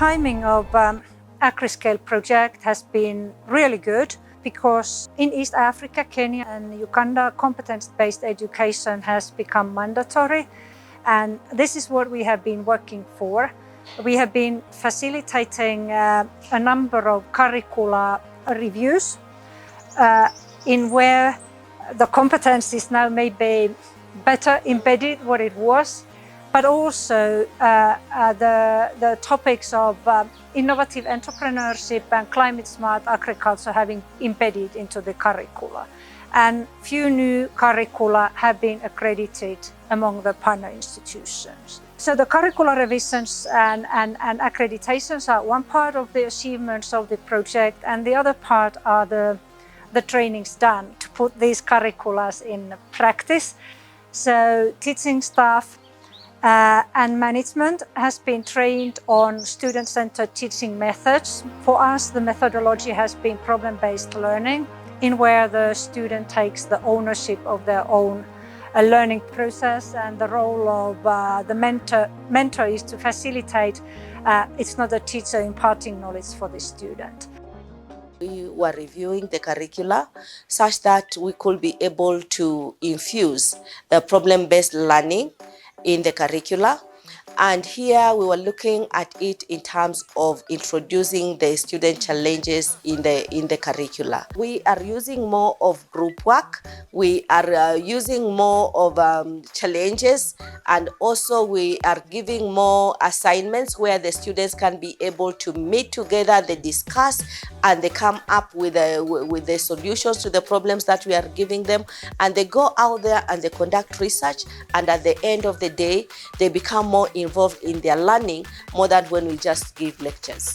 timing of AgriSCALE project has been really good because in East Africa, Kenya and Uganda, competence-based education has become mandatory. And this is what we have been working for. We have been facilitating a number of curricula reviews in where the competencies now may be better embedded what it was, but also the topics of innovative entrepreneurship and climate smart agriculture having embedded into the curricula. And few new curricula have been accredited among the partner institutions. So the curricular revisions and accreditations are one part of the achievements of the project, and the other part are the trainings done to put these curriculars in practice. So teaching staff and management has been trained on student-centered teaching methods. For us, the methodology has been problem-based learning, in where the student takes the ownership of their own learning process, and the role of the mentor is to facilitate. It's not a teacher imparting knowledge for the student. We were reviewing the curricula such that we could be able to infuse the problem-based learning in the curricula. And here we were looking at it in terms of introducing the student challenges in the curricula. We are using more of group work. We are using more of challenges, and also we are giving more assignments where the students can be able to meet together, they discuss, and they come up with the solutions to the problems that we are giving them, and they go out there and they conduct research, and at the end of the day they become more involved in their learning more than when we just give lectures.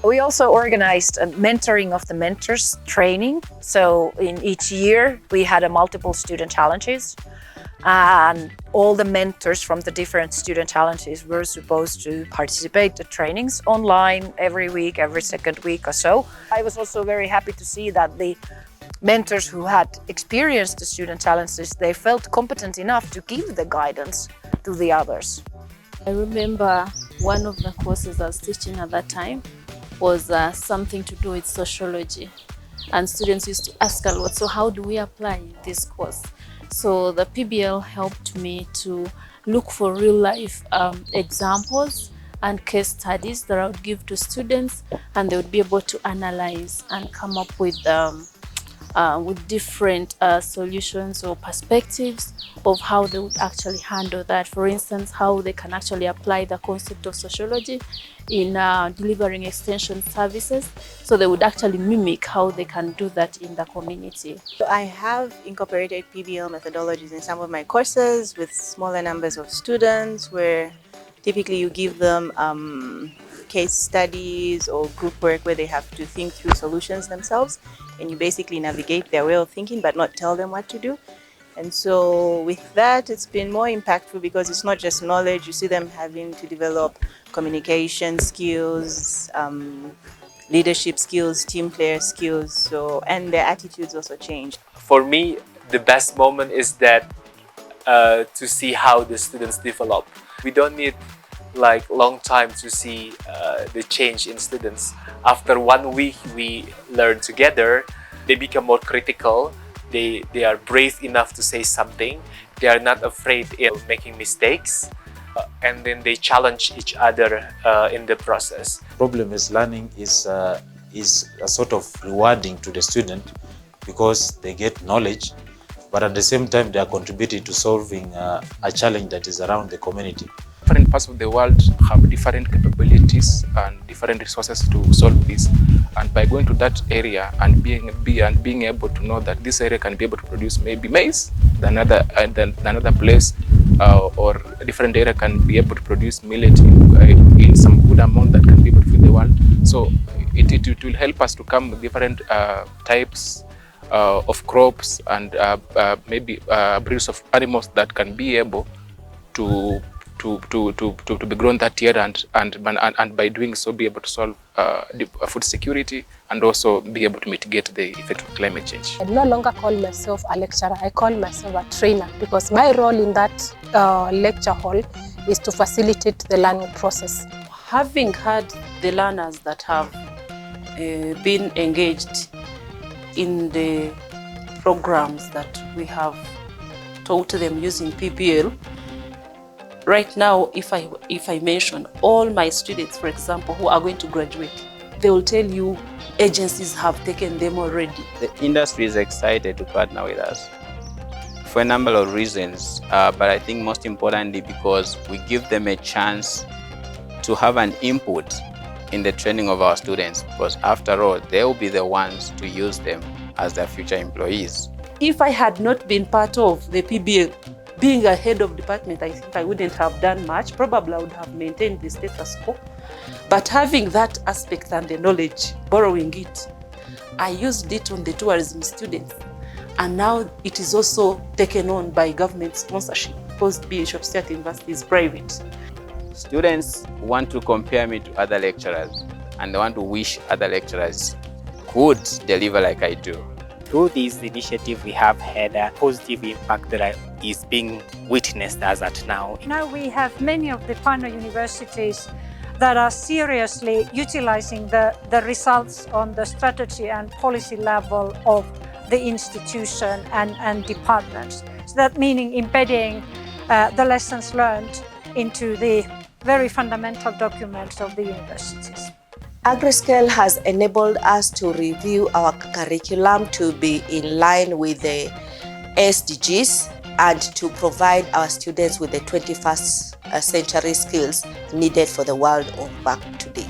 We also organized a mentoring of the mentors training. So in each year we had a multiple student challenges, and all the mentors from the different student challenges were supposed to participate in trainings online every week, every second week or so. I was also very happy to see that the mentors who had experienced the student challenges, they felt competent enough to give the guidance to the others. I remember one of the courses I was teaching at that time was something to do with sociology, and students used to ask a lot, so how do we apply this course? So the PBL helped me to look for real life examples and case studies that I would give to students, and they would be able to analyze and come up with different solutions or perspectives of how they would actually handle that. For instance, how they can actually apply the concept of sociology in delivering extension services, so they would actually mimic how they can do that in the community. So I have incorporated PBL methodologies in some of my courses with smaller numbers of students, where typically you give them case studies or group work where they have to think through solutions themselves, and you basically navigate their way of thinking but not tell them what to do. And so with that, it's been more impactful because it's not just knowledge. You see them having to develop communication skills, leadership skills, team player skills, and their attitudes also change. For me, the best moment is that to see how the students develop. We don't need like long time to see the change in students. After 1 week we learn together, they become more critical, they are brave enough to say something, they are not afraid of making mistakes, and then they challenge each other in the process. Problem-based learning is a sort of rewarding to the student because they get knowledge, but at the same time they are contributing to solving a challenge that is around the community. Different parts of the world have different capabilities and different resources to solve this, and by going to that area and being able to know that this area can be able to produce maybe maize, another place or a different area can be able to produce millet in some good amount that can be able to feed the world. So it will help us to come with different types of crops and maybe breeds of animals that can be able to be grown that year, and by doing so be able to solve food security and also be able to mitigate the effect of climate change. I no longer call myself a lecturer, I call myself a trainer, because my role in that lecture hall is to facilitate the learning process. Having had the learners that have been engaged in the programs that we have taught them using PBL, right now, if I mention all my students, for example, who are going to graduate, they will tell you agencies have taken them already. The industry is excited to partner with us for a number of reasons, but I think most importantly because we give them a chance to have an input in the training of our students, because after all, they will be the ones to use them as their future employees. If I had not been part of the PBL, being a head of department, I think I wouldn't have done much. Probably I would have maintained the status quo. But having that aspect and the knowledge, borrowing it, I used it on the tourism students. And now it is also taken on by government sponsorship because Bishop State University is private. Students want to compare me to other lecturers, and they want to wish other lecturers could deliver like I do. Through this initiative, we have had a positive impact that is being witnessed as at now. Now we have many of the partner universities that are seriously utilizing the results on the strategy and policy level of the institution and departments. So that meaning embedding the lessons learned into the very fundamental documents of the universities. AgriSCALE has enabled us to review our curriculum to be in line with the SDGs and to provide our students with the 21st century skills needed for the world of work today.